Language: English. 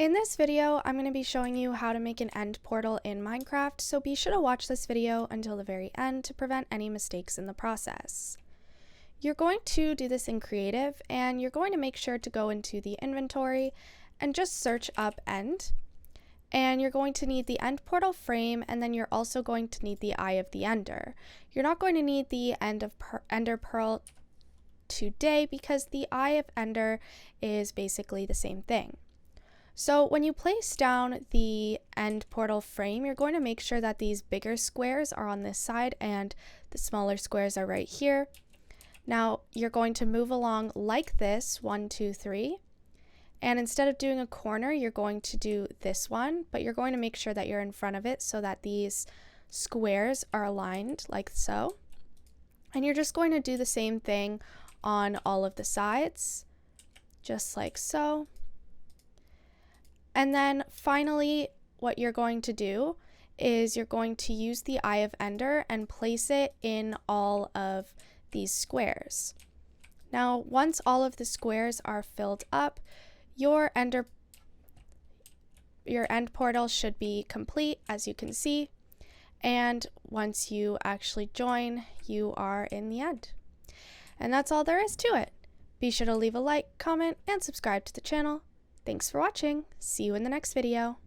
In this video, I'm going to be showing you how to make an end portal in Minecraft, so be sure to watch this video until the very end to prevent any mistakes in the process. You're going to do this in Creative, and you're going to make sure to go into the inventory and just search up end. And you're going to need the end portal frame, and then you're also going to need the eye of the ender. You're not going to need the ender pearl today because the eye of ender is basically the same thing. So when you place down the end portal frame, you're going to make sure that these bigger squares are on this side and the smaller squares are right here. Now you're going to move along like this, 1, 2, 3. And instead of doing a corner, you're going to do this one, but you're going to make sure that you're in front of it so that these squares are aligned like so. And you're just going to do the same thing on all of the sides, just like so. And then finally, what you're going to do is you're going to use the eye of ender and place it in all of these squares. Now, once all of the squares are filled up, your end portal should be complete, as you can see. And once you actually join, you are in the end. And that's all there is to it. Be sure to leave a like, comment, and subscribe to the channel. Thanks for watching. See you in the next video.